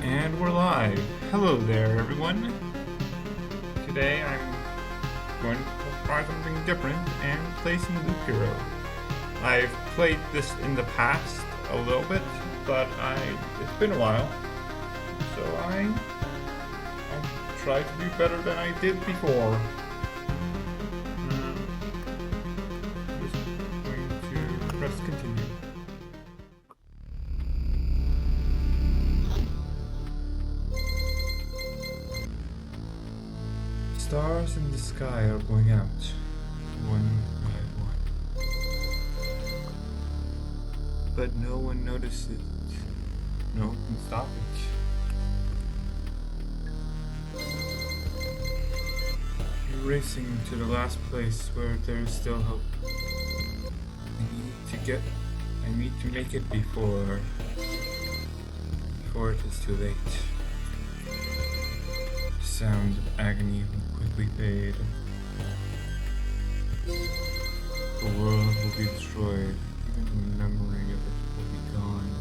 And we're live. Hello there, everyone. Today I'm going to try something different and play some Loop Hero. I've played this in the past a little bit, but it's been a while, so I'll try to do better than I did before. Just going to press continue. Stars in the sky are going out, one by one. But no one notices. No one can stop it. I'm racing to the last place where there is still hope. I need to make it before it is too late. Sounds of agony will quickly fade. The world will be destroyed, even the memory of it will be gone.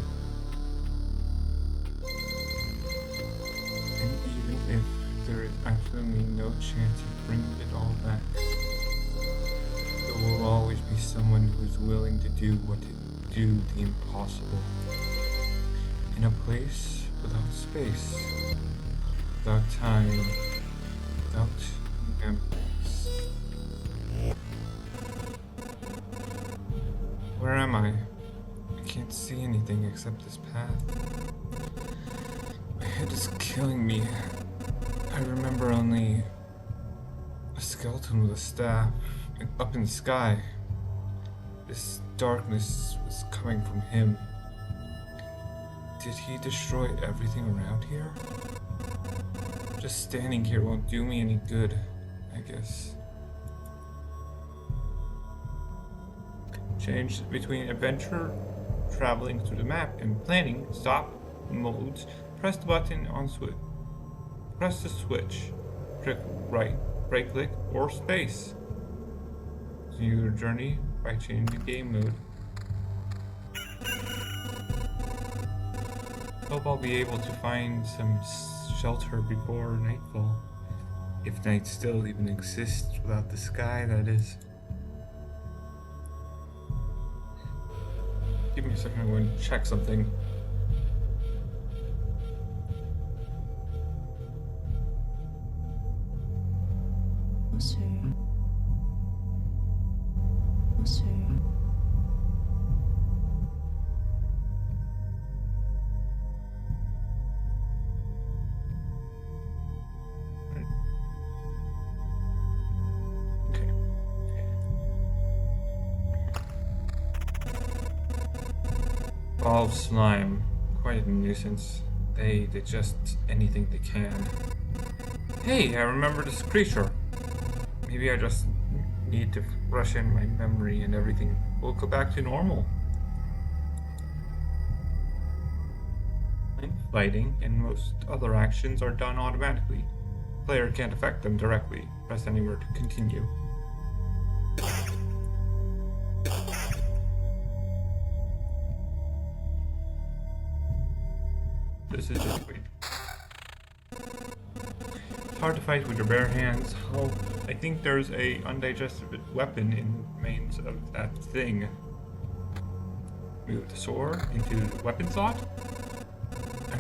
And even if there is absolutely no chance of bringing it all back, there will always be someone who is willing to do the impossible. In a place without space, without time, without memories. Where am I? I can't see anything except this path. My head is killing me. I remember only a skeleton with a staff up in the sky. This darkness was coming from him. Did he destroy everything around here? Just standing here won't do me any good, I guess. Change between adventure, traveling through the map, and planning, stop, modes. Press the button on switch. Press the switch. Click right, right click, or space. Continue your journey by changing game mode. Hope I'll be able to find some shelter before nightfall. If night still even exists without the sky, that is. Give me a second, I'm going to check something. Evolved slime, quite a nuisance. They digest anything they can. Hey, I remember this creature. Maybe I just need to rush in my memory and everything will go back to normal. Fighting and most other actions are done automatically. Player can't affect them directly. Press anywhere to continue. This is just weird. It's hard to fight with your bare hands. Oh, I think there's a undigested weapon in the remains of that thing. Move the sword into the weapon slot. I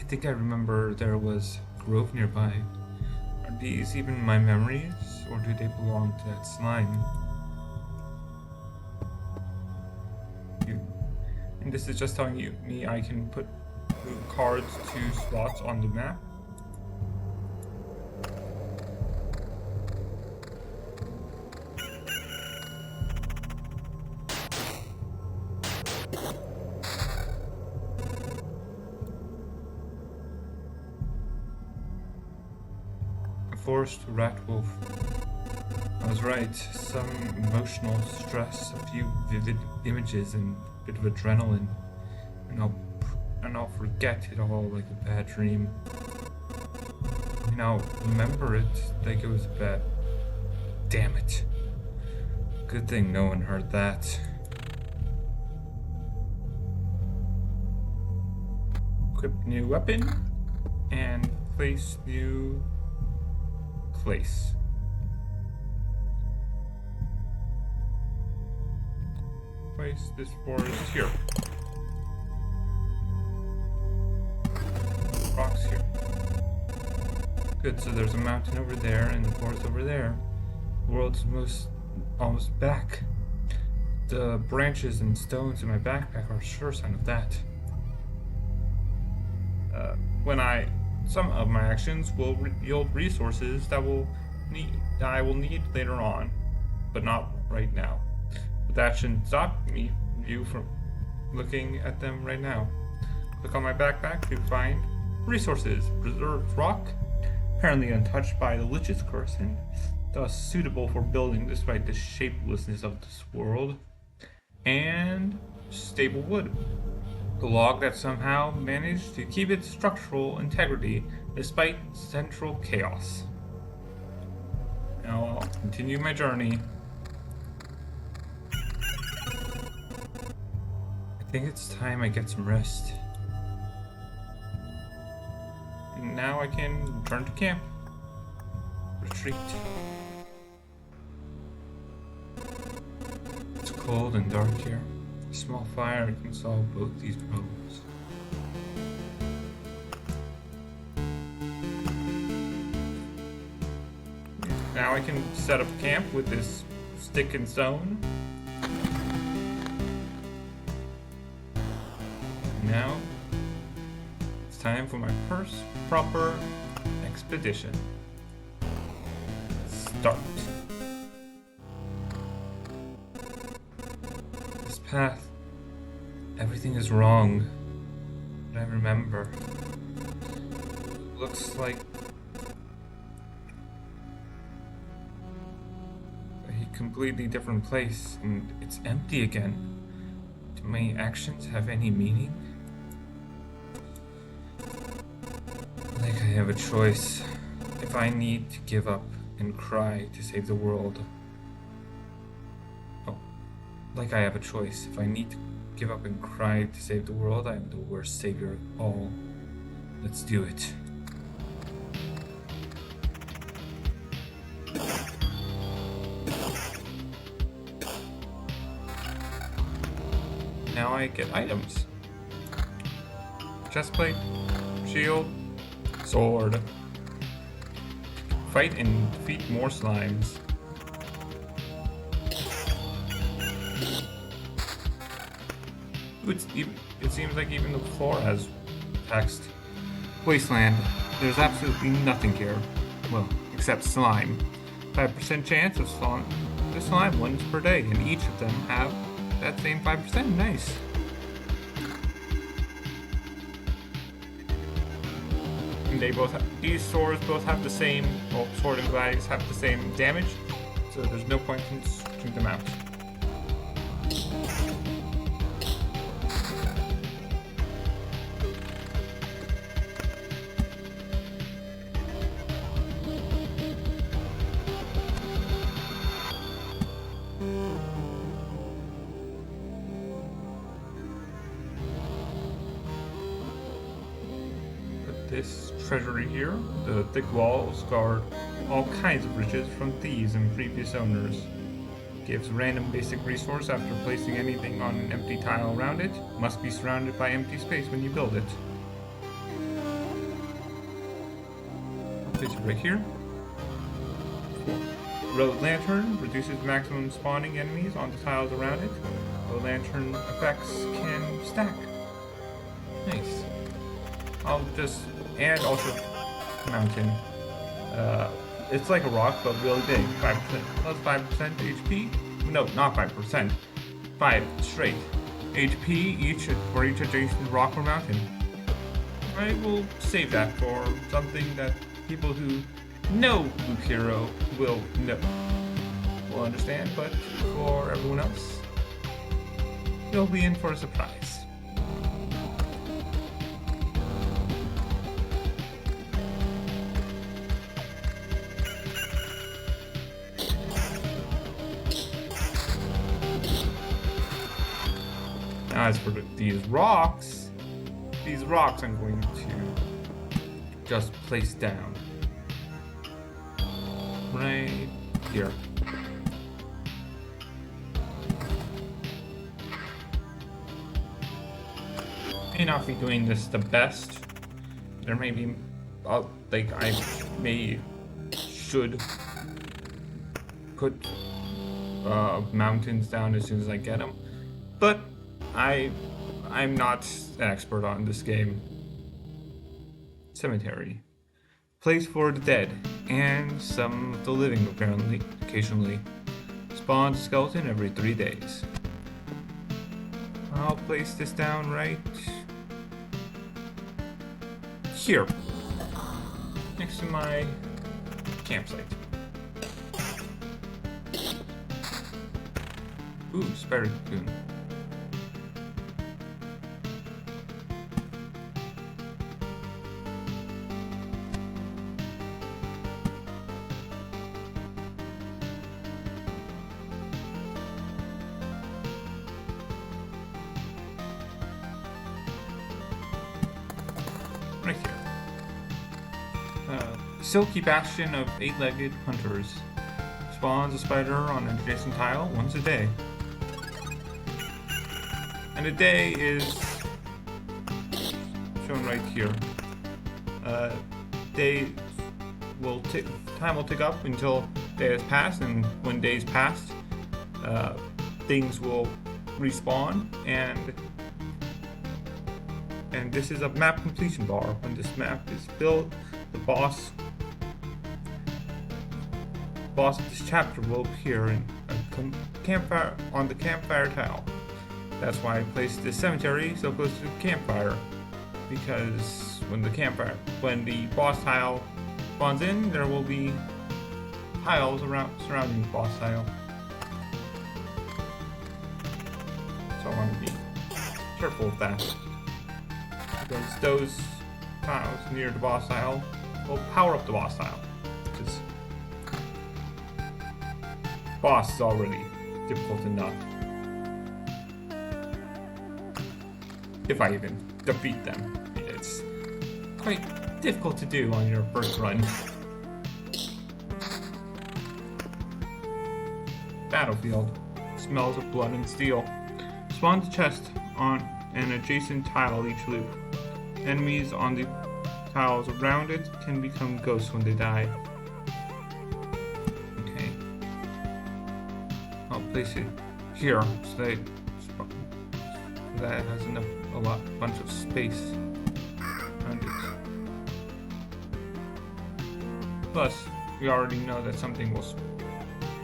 think I remember there was a grove nearby. Are these even my memories, or do they belong to that slime? And this is just telling me I can move cards to slots on the map. A forest rat wolf. I was right. Some emotional stress, a few vivid images, and a bit of adrenaline, and I'll forget it all like a bad dream. And I'll remember it like it was bad. Damn it. Good thing no one heard that. Equip new weapon and place new place. Place this forest here. Rocks here. Good, so there's a mountain over there and the forest over there. The world's almost back. The branches and stones in my backpack are a sure sign of that. Some of my actions will yield resources that I will need later on, but not right now. But that shouldn't stop you from looking at them right now. Click on my backpack to find resources. Preserved rock, apparently untouched by the Lich's curse and thus suitable for building despite the shapelessness of this world. And stable wood. The log that somehow managed to keep its structural integrity despite central chaos. Now I'll continue my journey. I think it's time I get some rest. And now I can return to camp. Retreat. It's cold and dark here. A small fire can solve both these problems. Now I can set up camp with this stick and stone. Now it's time for my first proper expedition. Start. This path, everything is wrong. But I remember. Looks like a completely different place, and it's empty again. Do my actions have any meaning? Like I have a choice. If I need to give up and cry to save the world. Oh, like I have a choice. If I need to give up and cry to save the world, I am the worst savior of all. Let's do it. Now I get items. Chestplate, shield, sword. Fight and defeat more slimes. It seems like even the floor has text. Wasteland. There's absolutely nothing here. Well, except slime. 5% chance of the slime ones per day, and each of them have that same 5%. Nice. And these swords both have the same, well, sword and gladius have the same damage, so there's no point in switching them out. This treasury here, the thick walls guard all kinds of riches from thieves and previous owners. Gives random basic resource after placing anything on an empty tile around it. Must be surrounded by empty space when you build it. I'll place it right here. Road lantern reduces maximum spawning enemies on the tiles around it. Road lantern effects can stack. Nice. And also mountain. It's like a rock, but really big. 5% plus 5% HP. No, not 5%. 5 straight HP for each adjacent rock or mountain. I will save that for something that people who know Luke Hero will understand, but for everyone else, you'll be in for a surprise. As for these rocks, these rocks I'm going to just place down. Right here. May not be doing this the best. There may be, like, should put mountains down as soon as I get them, but I'm not an expert on this game. Cemetery, place for the dead and some of the living. Apparently, occasionally spawns a skeleton every 3 days. I'll place this down right here, next to my campsite. Ooh, spider cocoon. Right here. Silky bastion of 8-legged hunters. Spawns a spider on an adjacent tile once a day. And a day is shown right here. Time will tick up until day has passed, and when days passed, things will respawn, and this is a map completion bar. When this map is built, the boss of this chapter will appear in a campfire on the campfire tile. That's why I placed this cemetery so close to the campfire, because when the boss tile spawns in, there will be tiles surrounding the boss tile. So I want to be careful of that, because those tiles near the boss tile will power up the boss tile, because boss is already difficult enough. If I even defeat them. It's quite difficult to do on your first run. Battlefield. Smells of blood and steel. Spawns a chest on an adjacent tile each loop. Enemies on the tiles around it can become ghosts when they die. Okay. I'll place it here so that it has a bunch of space around it. Plus, we already know that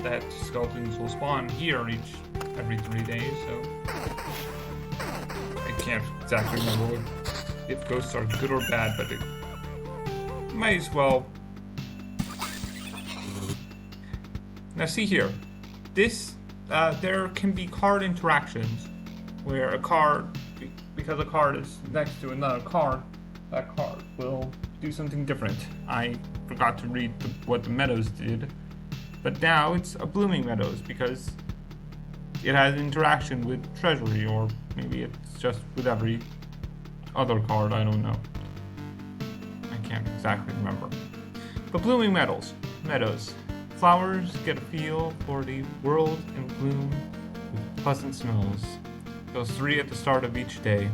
that skeletons will spawn here every 3 days, so I can't exactly remember if ghosts are good or bad, but it might as well. Now see here, there can be card interactions where because a card is next to another card, that card will do something different. I forgot to read what the meadows did, but now it's a blooming meadows because it has interaction with treasury, or maybe it's just with every other card, I don't know. I can't exactly remember. But blooming meadows. Flowers get a feel for the world in bloom with pleasant smells. Those 3 at the start of each day.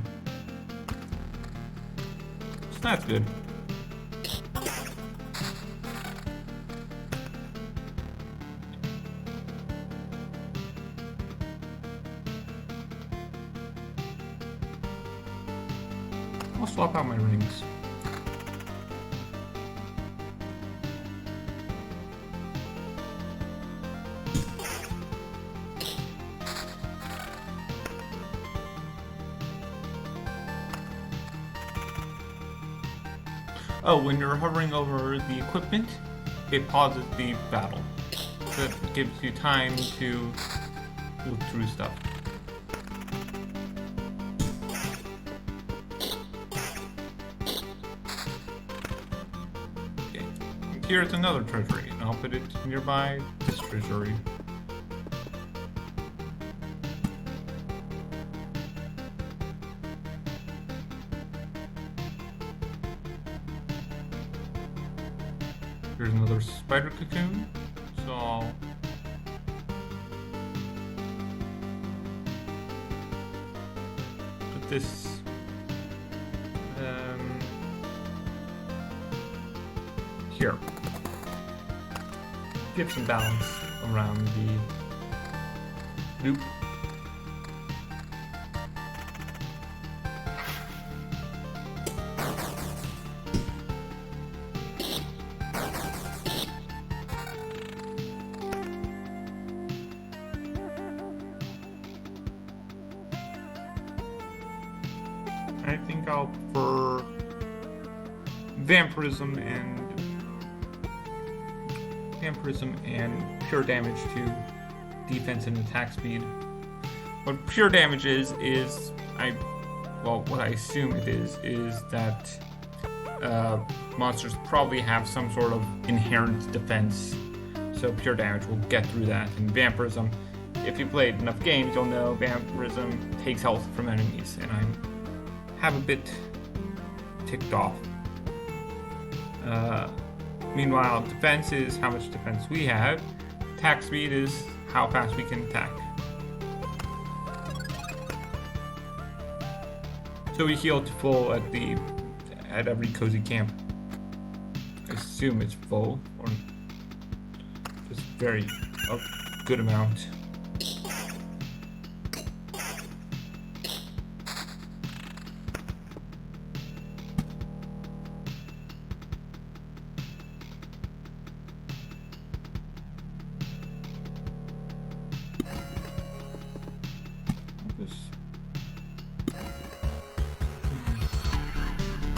So that's good. I'll swap out my rings. Oh, when you're hovering over the equipment, it pauses the battle. So it gives you time to look through stuff. Okay, and here's another treasury, and I'll put it nearby this treasury. Here's another spider cocoon. So I'll put this here. Give some balance around the loop. I think I'll prefer vampirism and pure damage to defense and attack speed. What pure damage is what I assume it is that monsters probably have some sort of inherent defense. So pure damage will get through that. And vampirism, if you played enough games, you'll know vampirism takes health from enemies, and I have a bit ticked off. Meanwhile, defense is how much defense we have. Attack speed is how fast we can attack. So we heal to full at every cozy camp. I assume it's full, or just a good amount.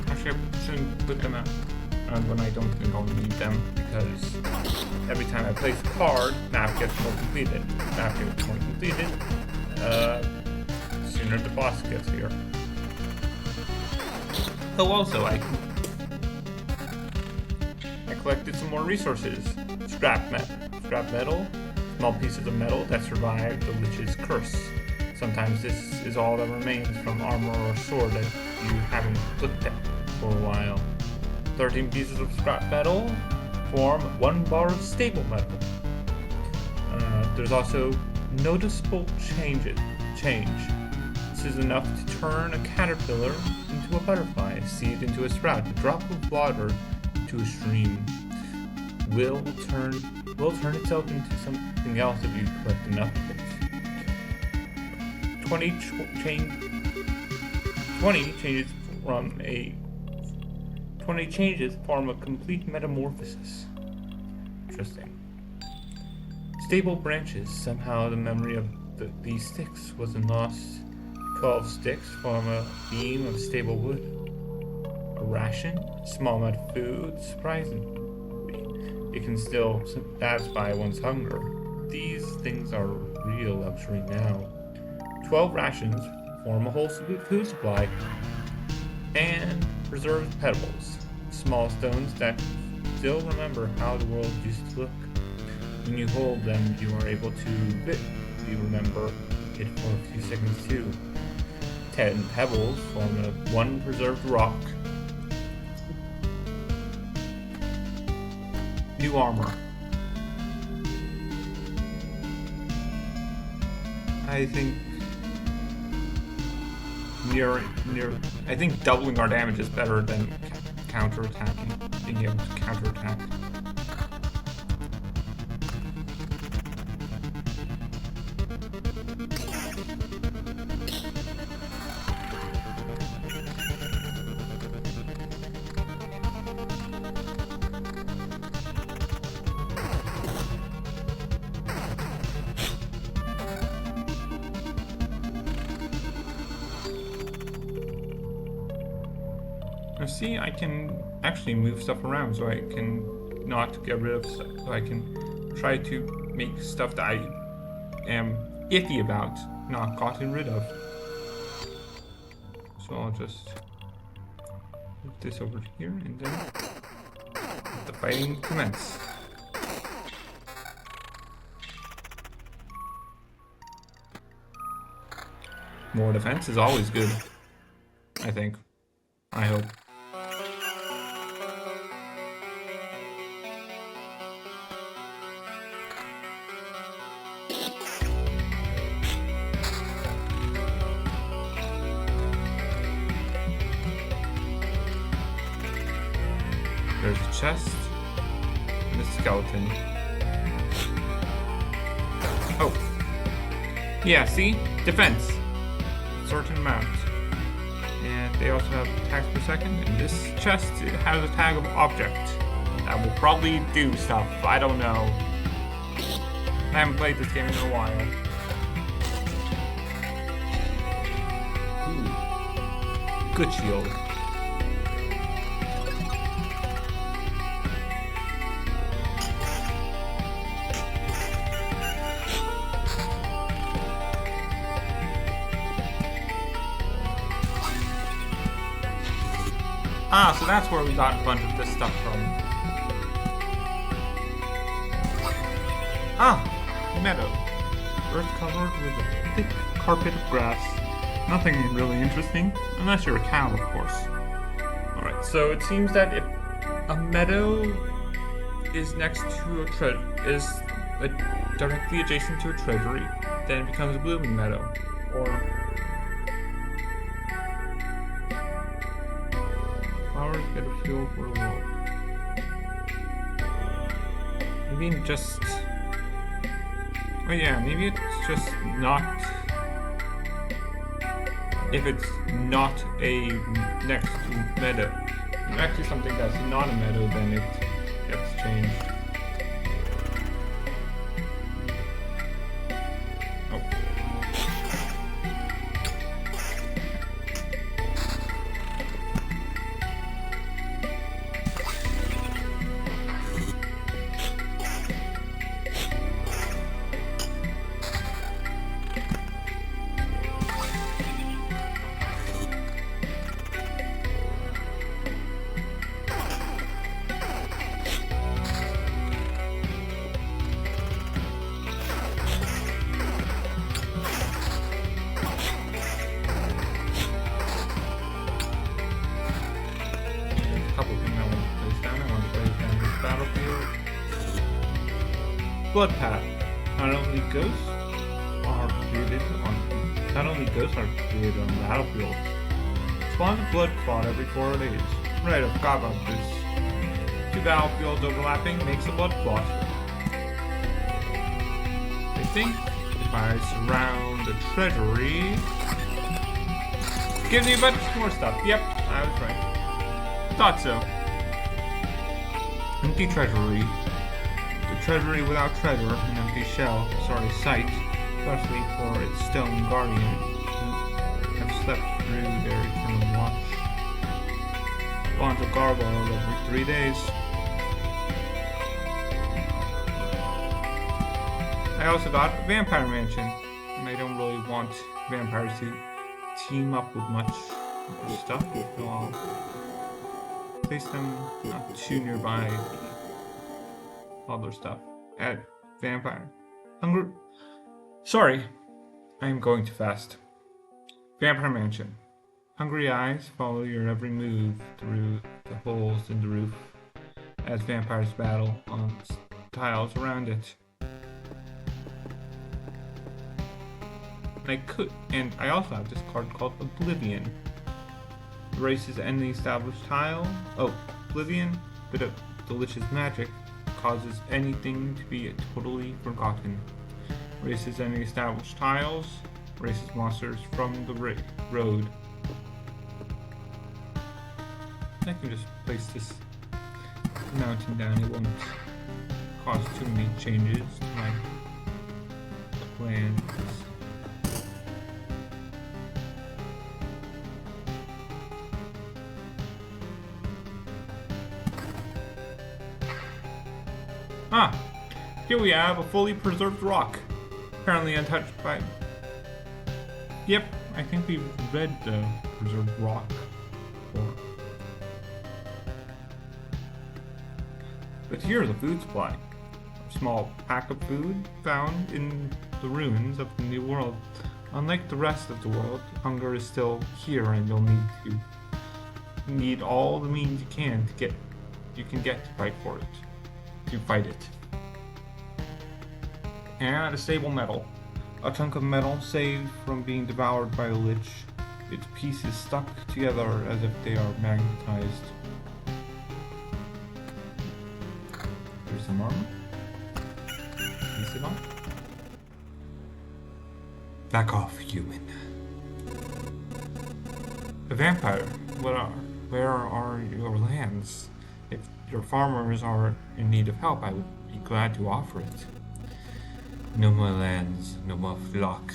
Actually, I shouldn't put them out when I don't think I'll need them, because every time I place a card, map gets more completed. Map gets more completed, sooner the boss gets here. So also, I collected some more resources. Scrap metal, small pieces of metal that survived the Lich's curse. Sometimes this is all that remains from armor or sword that you haven't looked at for a while. 13 pieces of scrap metal form 1 bar of stable metal. There's also noticeable change. This is enough to turn a caterpillar into a butterfly, a seed into a sprout, a drop of water into a stream. Will turn itself into something else if you collect enough of it. 20 changes form a complete metamorphosis. Interesting. Stable branches. Somehow the memory of these sticks wasn't lost. 12 sticks form a beam of stable wood. A ration? Small amount of food? Surprisingly, it can still satisfy one's hunger. These things are real luxury now. 12 rations form a whole food supply. And preserved pebbles. Small stones that still remember how the world used to look. When you hold them, you are able to you remember it for a few seconds too. 10 pebbles form one preserved rock. New armor. I think I think doubling our damage is better than counterattacking, being able to counterattack. Now see, I can actually move stuff around, so I can not get rid of stuff. So I can try to make stuff that I am iffy about not gotten rid of. So I'll just move this over here and then let the fighting commence. More defense is always good, I think. I hope. There's a chest and a skeleton. Oh. Yeah, see? Defense. Certain amount. And they also have attacks per second. And this chest has a tag of object. That will probably do stuff. I don't know. I haven't played this game in a while. Ooh. Good shield. Ah, so that's where we got a bunch of this stuff from. Ah, meadow. Earth covered with a thick carpet of grass. Nothing really interesting, unless you're a cow, of course. Alright, so it seems that if a meadow is next to a directly adjacent to a treasury, then it becomes a blooming meadow. Or flowers get a feel for the world. I mean, just... Oh yeah, maybe it's just not... If it's not a next to meadow. If it's actually something that's not a meadow, then it gets changed. Oh. Blood path. Not only ghosts are created on the battlefield. Spawns a blood clot every 4 days. Right, I forgot about this. 2 battlefields overlapping makes a blood clot. I think if I surround the treasury, gives me a bunch more stuff. Yep, I was right. Thought so. Empty treasury. Treasury without treasure, an empty shell, sight, especially for its stone guardian, who have slept through their eternal watch. Spawns a gargoyle every 3 days. I also got a vampire mansion, and I don't really want vampires to team up with much stuff, so I'll place them not too nearby other stuff. Add vampire. Sorry, I am going too fast. Vampire mansion. Hungry eyes follow your every move through the holes in the roof as vampires battle on tiles around it. And I also have this card called Oblivion. Erases any established tile. Oh, Oblivion, bit of delicious magic. Causes anything to be totally forgotten. Erases any established tiles. Erases monsters from the road. I can just place this mountain down. It won't cause too many changes to my plans. Ah, here we have a fully preserved rock, apparently untouched by... Yep, I think we've read the preserved rock before. But here's a food supply. A small pack of food found in the ruins of the New World. Unlike the rest of the world, hunger is still here and you'll need all the means you can get to fight for it. To fight it. And a stable metal. A chunk of metal saved from being devoured by a lich. Its pieces stuck together as if they are magnetized. some armor. Is it on? Back off, human. A vampire. Where are your lands? If your farmers are in need of help, I would be glad to offer it. No more lands, no more flock.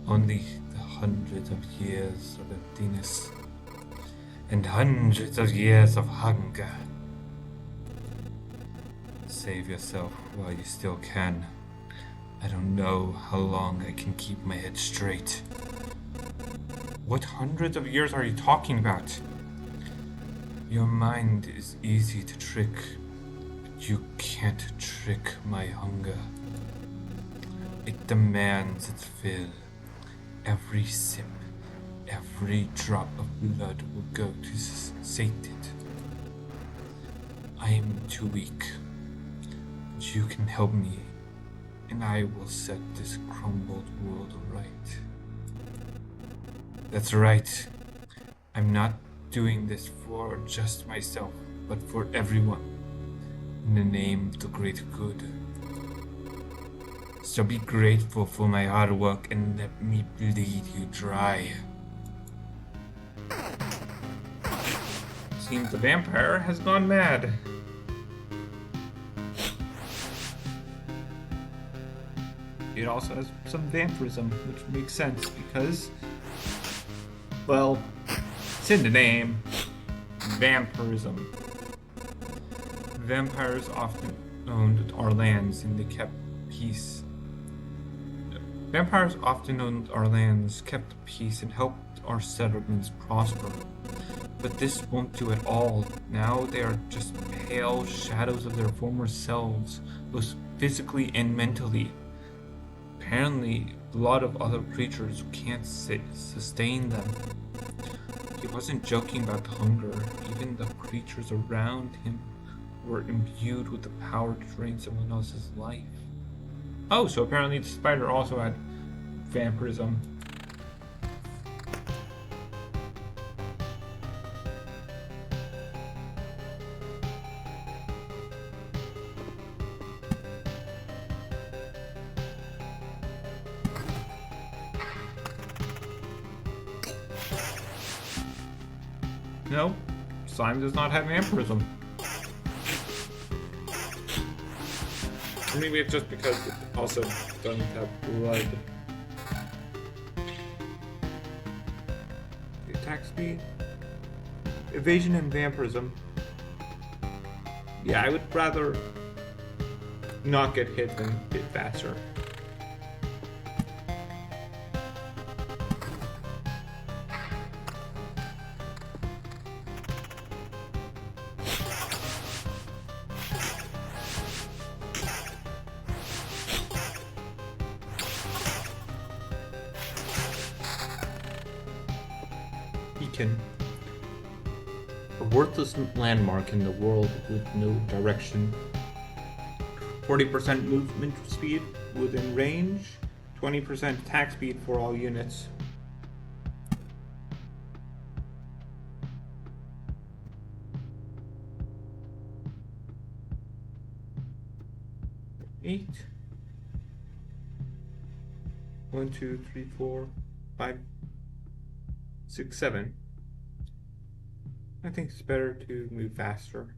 Only the hundreds of years of emptiness. And hundreds of years of hunger. Save yourself while you still can. I don't know how long I can keep my head straight. What hundreds of years are you talking about? Your mind is easy to trick, but you can't trick my hunger. It demands its fill. Every sip, every drop of blood will go to sate it. I am too weak, but you can help me, and I will set this crumbled world right. That's right. I'm not doing this for just myself, but for everyone, in the name of the great good. So be grateful for my hard work and let me bleed you dry. Seems the vampire has gone mad. It also has some vampirism, which makes sense because, well, it's in the name. Vampirism. Vampires often owned our lands and they kept peace. Vampires often owned our lands, kept peace, and helped our settlements prosper. But this won't do it all. Now they are just pale shadows of their former selves, both physically and mentally. Apparently, a lot of other creatures can't sustain them. He wasn't joking about the hunger. Even the creatures around him were imbued with the power to drain someone else's life. Oh, so apparently the spider also had vampirism. No, slime does not have vampirism. Or maybe it's just because it also doesn't have blood. The attack speed, evasion, and vampirism. Yeah, I would rather not get hit than get faster. A worthless landmark in the world with no direction. 40% movement speed within range, 20% attack speed for all units. Eight. 1, 2, 3, 4, 5, 6, 7. I think it's better to move faster.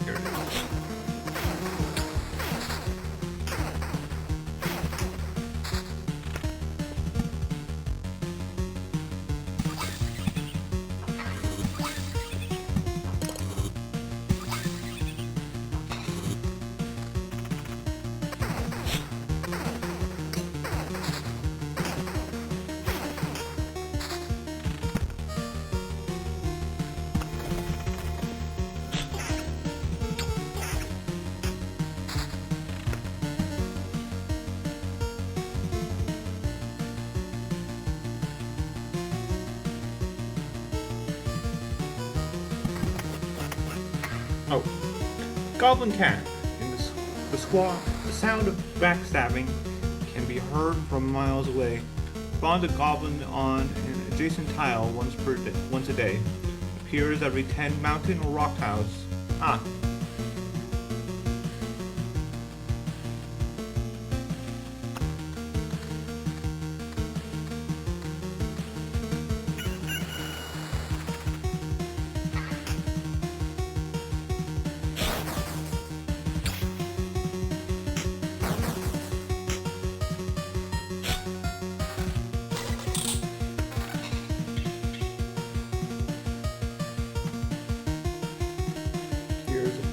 Here it is. Oh, Goblin Camp. In the The sound of backstabbing can be heard from miles away. Spawned a goblin on an adjacent tile once a day. Appears every 10 mountain or rock tiles. Ah.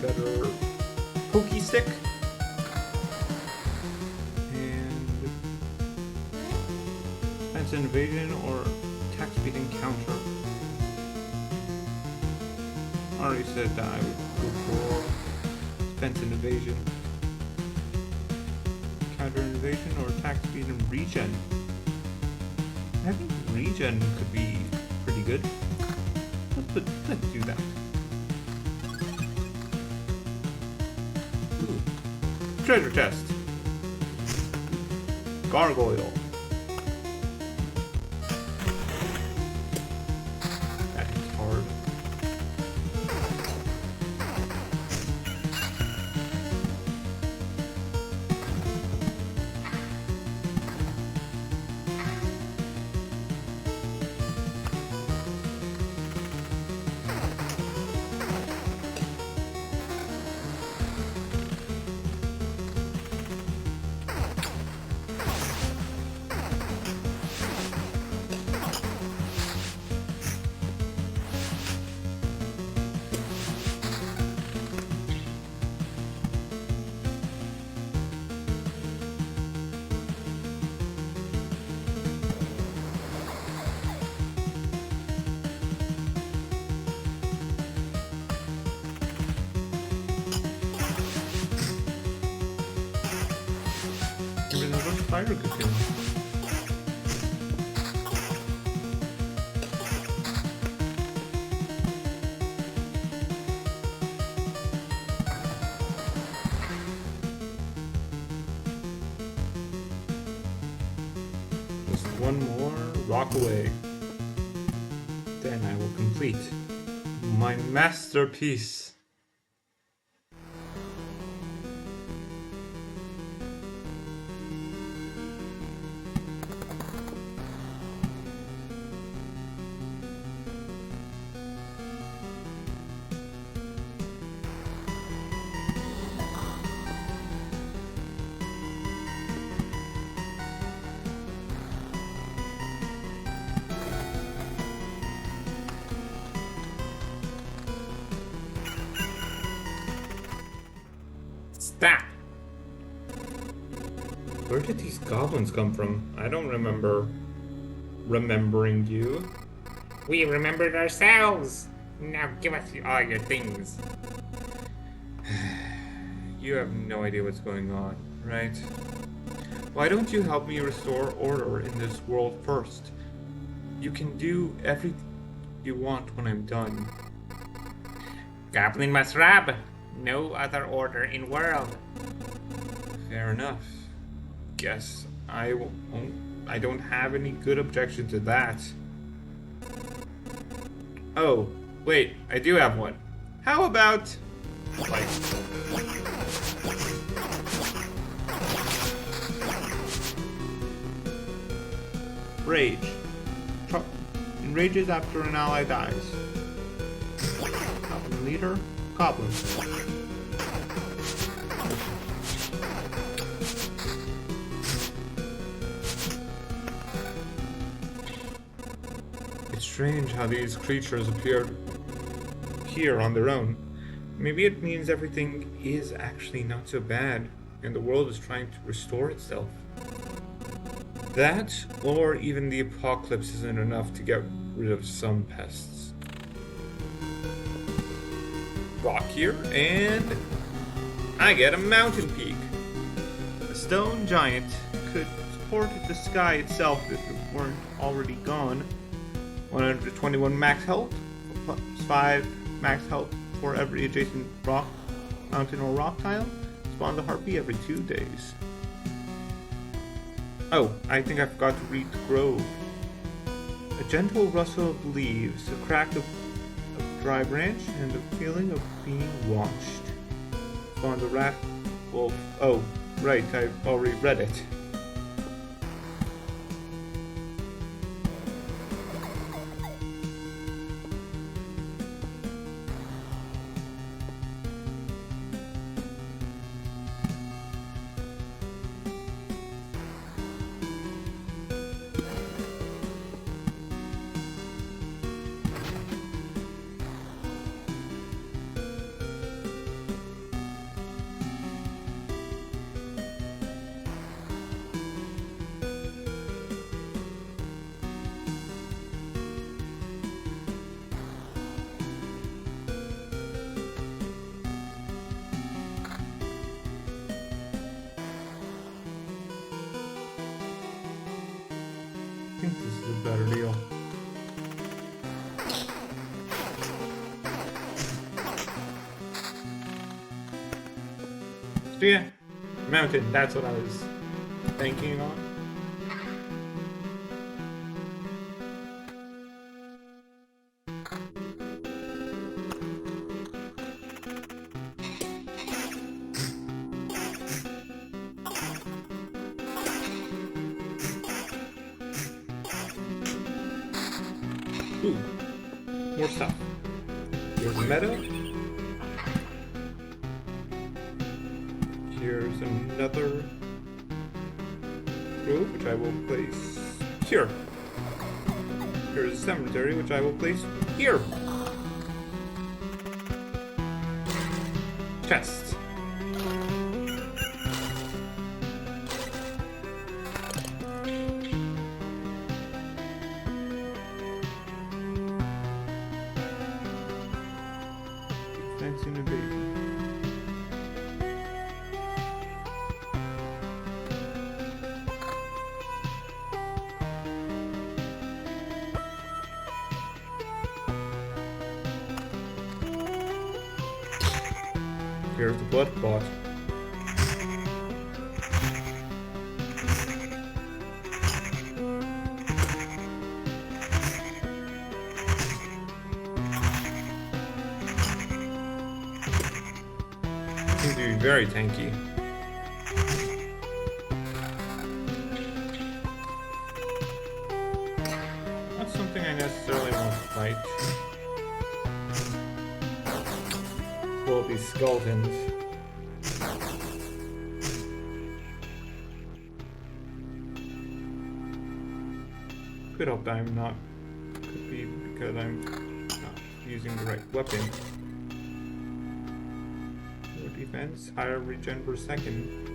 Better pokey stick and defense and evasion or attack speed encounter. I already said that I would go for defense and evasion, counter and evasion, or attack speed and regen. I think regen could be pretty good. Let's do that. Treasure chest. Gargoyle. That is hard. Fire cocoon. Just one more rock away. Then I will complete my masterpiece. That. Where did these goblins come from? I don't remember remembering you. We remembered ourselves. Now give us all your things. You have no idea what's going on, right? Why don't you help me restore order in this world first? You can do everything you want when I'm done. Goblin must rob. No other order in world. Fair enough. Guess I won't. I don't have any good objection to that. Oh, wait, I do have one. How about like rage. Enrages after an ally dies. Goblin leader, goblin. It's strange how these creatures appeared here on their own. Maybe it means everything is actually not so bad, and the world is trying to restore itself. That, or even the apocalypse isn't enough to get rid of some pests. Rock here, and I get a mountain peak. A stone giant could support the sky itself if it weren't already gone. 121 max health, plus 5 max health for every adjacent rock, mountain, or rock tile. spawn the harpy every 2 days. Oh, I think I forgot to read the grove. A gentle rustle of leaves, a crack of dry branch, and a feeling of being watched. Spawn the rat wolf. Oh, right, I've already read it. I think this is a better deal. So yeah, mountain, that's what I was thinking on. Ooh, more stuff. Here's a meadow. Here's another grove, which I will place here. Here's a cemetery, which I will place here. Chest. Fencing a baby. Here's the blood pot. Seems to be very tanky. Not something I necessarily want to fight. Will be skeletons. Could help that I'm not. Could be because I'm not using the right weapon. More defense, higher regen per second.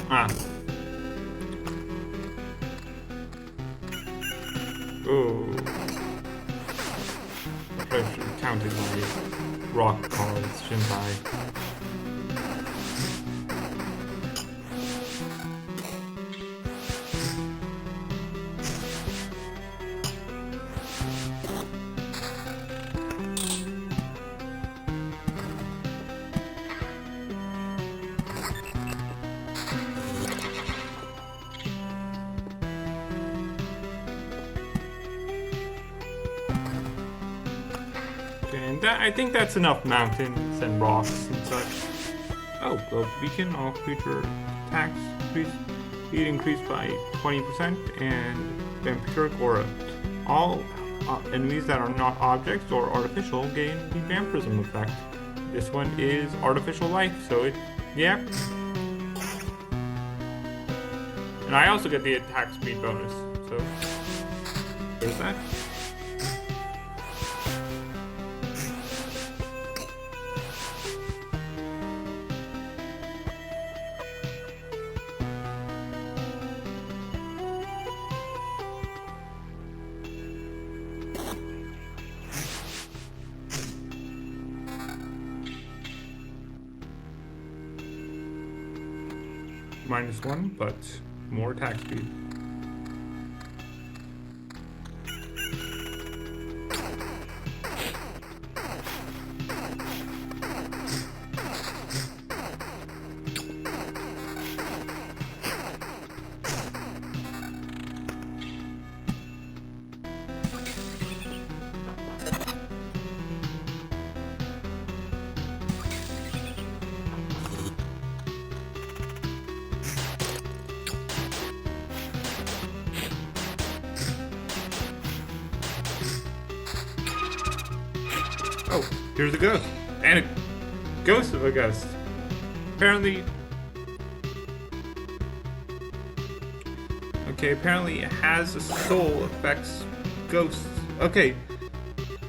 Ah. Oh. Pressure counted my rock cards, shouldn't I? And I think that's enough mountains and rocks and such. Oh, globe beacon. All creature attacks speed increased by 20% and vampiric aura. All enemies that are not objects or artificial gain the vampirism effect. This one is artificial life, so yeah. And I also get the attack speed bonus, so there's that. -1, but more attack speed. Oh, here's a ghost. And a ghost of a ghost. Apparently... Okay, apparently it has a soul, affects ghosts. Okay,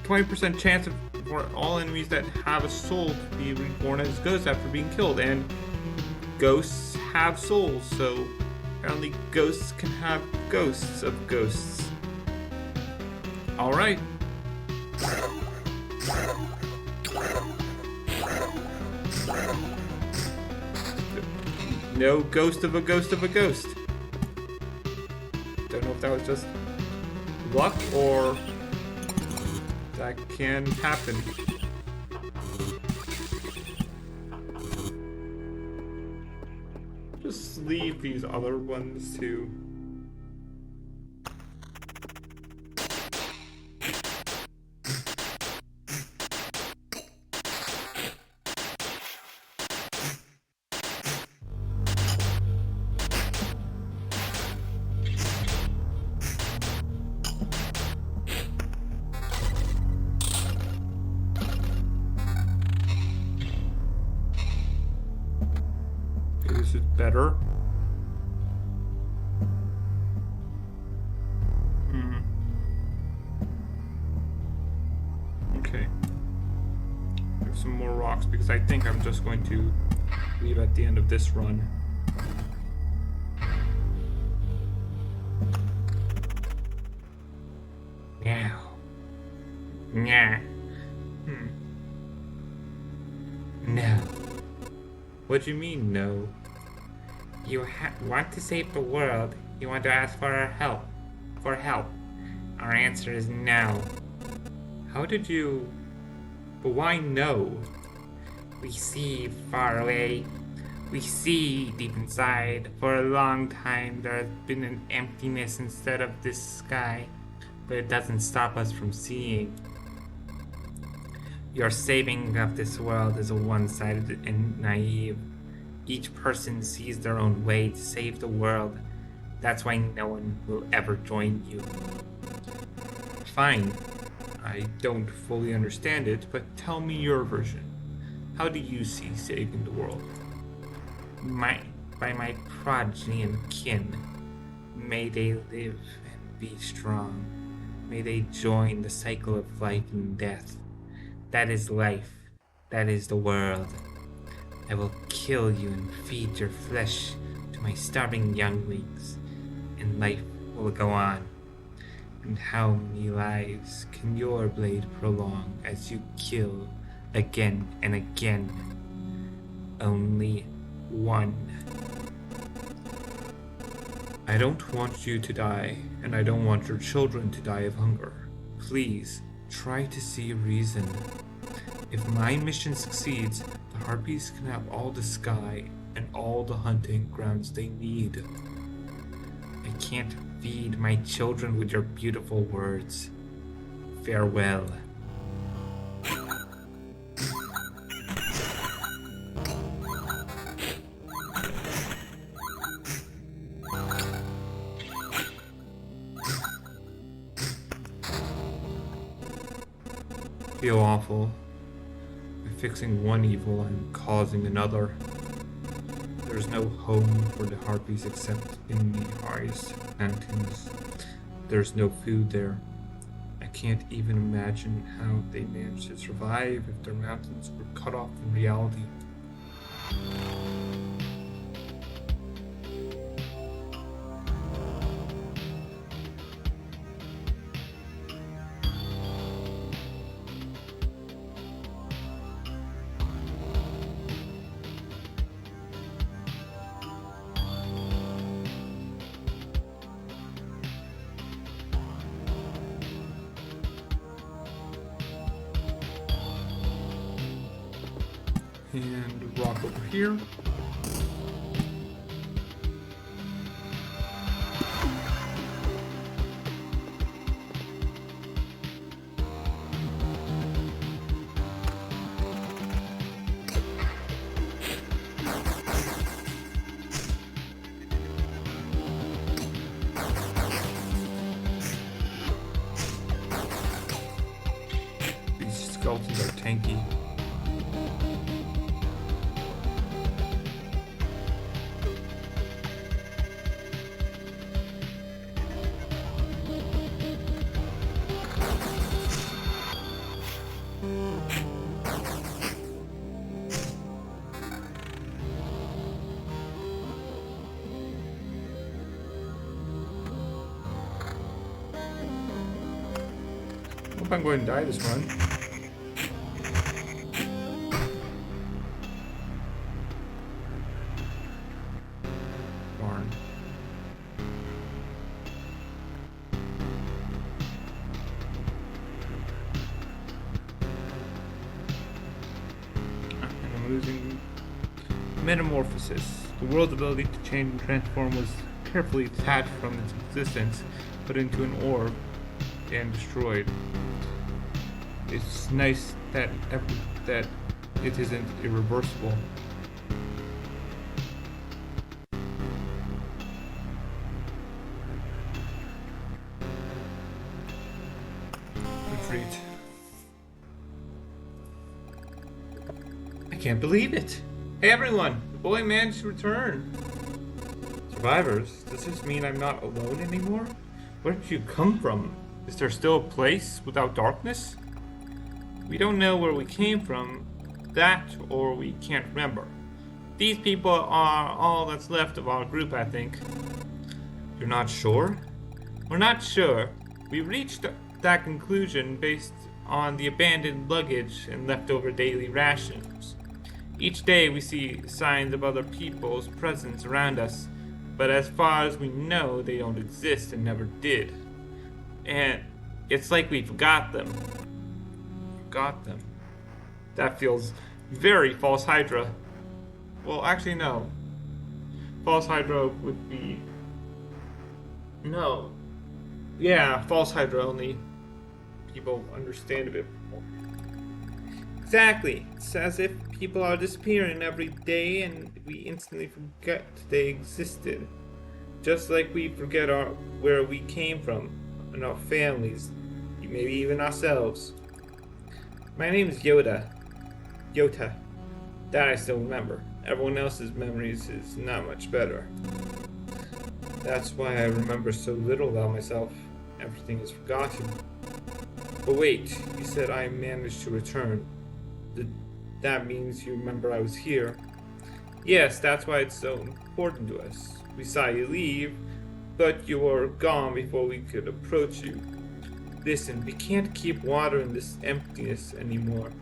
20% chance for all enemies that have a soul to be reborn as ghosts after being killed. And ghosts have souls, so apparently ghosts can have ghosts of ghosts. Alright. No ghost of a ghost of a ghost. Don't know if that was just luck or that can happen. Just leave these other ones too. Is it better? Okay. There's some more rocks because I think I'm just going to leave at the end of this run. Now. Nah. No. What do you mean, no? You want to save the world. You want to ask for our help. For help. Our answer is no. How did you... But why no? We see far away. We see deep inside. For a long time, there has been an emptiness instead of this sky. But it doesn't stop us from seeing. Your saving of this world is one-sided and naive. Each person sees their own way to save the world. That's why no one will ever join you. Fine. I don't fully understand it, but tell me your version. How do you see saving the world? By my progeny and kin. May they live and be strong. May they join the cycle of life and death. That is life. That is the world. I will kill you and feed your flesh to my starving younglings, and life will go on. And how many lives can your blade prolong as you kill again and again? Only one. I don't want you to die, and I don't want your children to die of hunger. Please, try to see reason. If my mission succeeds, the Harpies can have all the sky and all the hunting grounds they need. I can't feed my children with your beautiful words. Farewell. Feel awful. By fixing one evil, I'm causing another. There's no home for the Harpies except in the highest mountains. There's no food there. I can't even imagine how they managed to survive if their mountains were cut off from reality. And rock over here. These skeletons are tanky. Hope I'm going to die this run. Darn. And I'm losing metamorphosis. The world's ability to change and transform was carefully detached from its existence, put into an orb, and destroyed. It's nice that it isn't irreversible. Retreat. I can't believe it! Hey everyone! The boy managed to return! Survivors? Does this mean I'm not alone anymore? Where did you come from? Is there still a place without darkness? We don't know where we came from, that or we can't remember. These people are all that's left of our group, I think. You're not sure? We're not sure. We reached that conclusion based on the abandoned luggage and leftover daily rations. Each day we see signs of other people's presence around us, but as far as we know, they don't exist and never did. And it's like we forgot them. Forgot them. That feels very False Hydra. Well, actually, no. False Hydra would be... No. Yeah, False Hydra, only people understand a bit more. Exactly. It's as if people are disappearing every day and we instantly forget they existed. Just like we forget where we came from and our families, maybe even ourselves. My name is Yota. That I still remember. Everyone else's memories is not much better. That's why I remember so little about myself. Everything is forgotten. But wait, you said I managed to return. That means you remember I was here. Yes, that's why it's so important to us. We saw you leave, but you were gone before we could approach you. Listen, we can't keep water in this emptiness anymore.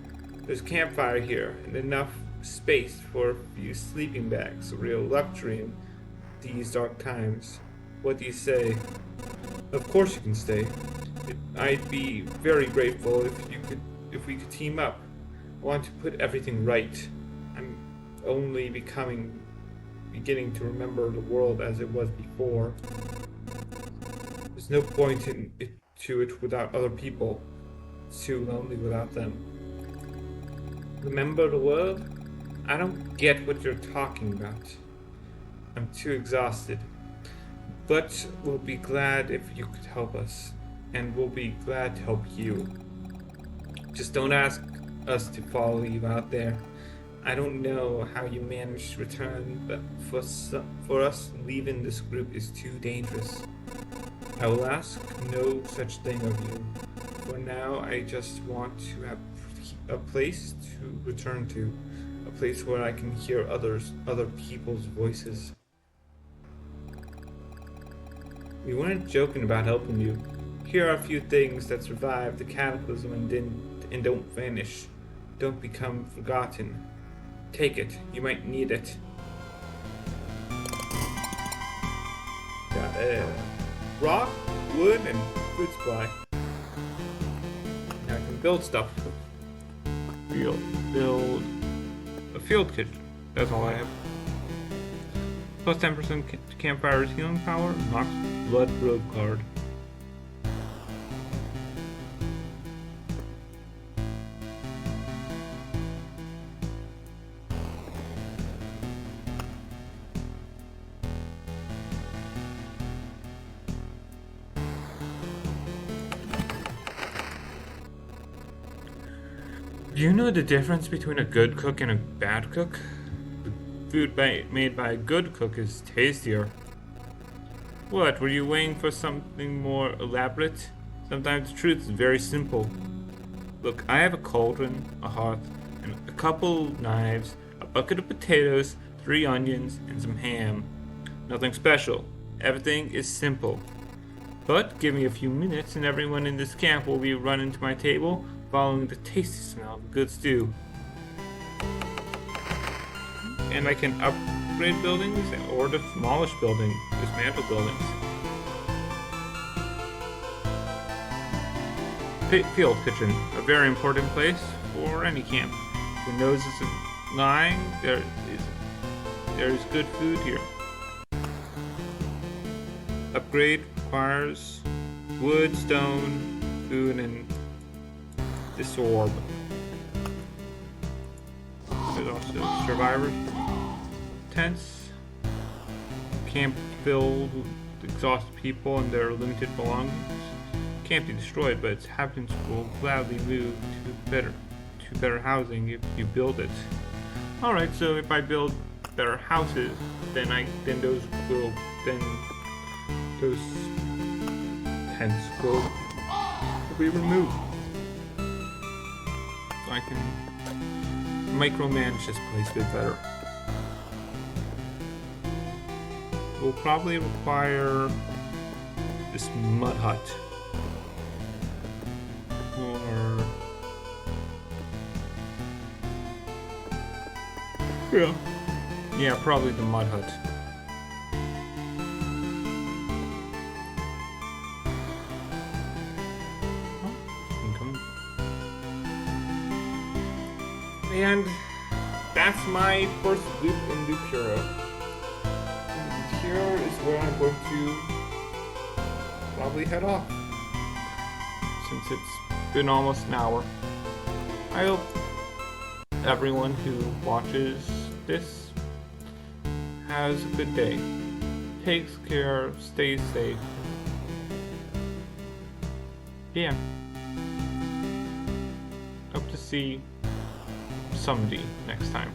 There's a campfire here and enough space for a few sleeping bags, a real luxury in these dark times. What do you say? Of course you can stay. I'd be very grateful if we could team up. I want to put everything right. I'm only beginning to remember the world as it was before. There's no point in it without other people. It's too lonely without them. Remember the world? I don't get what you're talking about. I'm too exhausted. But we'll be glad if you could help us. And we'll be glad to help you. Just don't ask us to follow you out there. I don't know how you managed to return, but for us, leaving this group is too dangerous. I will ask no such thing of you. For now, I just want to have a place to return to. A place where I can hear other people's voices. We weren't joking about helping you. Here are a few things that survived the cataclysm and don't vanish. Don't become forgotten. Take it. You might need it. Got rock, wood, and food supply. Now I can build stuff. Build a field kitchen. That's all I have. Plus 10% campfire's healing power. Knocks blood road card. Do you know the difference between a good cook and a bad cook? The food made by a good cook is tastier. What, were you waiting for something more elaborate? Sometimes the truth is very simple. Look, I have a cauldron, a hearth, and a couple knives, a bucket of potatoes, 3 onions, and some ham. Nothing special. Everything is simple. But give me a few minutes and everyone in this camp will be running to my table, following the tasty smell of a good stew. And I can upgrade buildings or demolish buildings, dismantle buildings. Field kitchen, a very important place for any camp. Your nose isn't lying, there is good food here. Upgrade requires wood, stone, food, and this orb. There's also survivors tents. Camp filled with exhausted people and their limited belongings. Can't be destroyed, but its inhabitants will gladly move to better housing if you build it. Alright, so if I build better houses, then those tents will be removed. So I can micromanage this place a bit better. We'll probably require this mud hut. Or yeah, probably the mud hut. And that's my first loop in Loop Hero. And here is where I'm going to probably head off, since it's been almost an hour. I hope everyone who watches this has a good day, takes care, stays safe. Yeah. Hope to see somebody next time.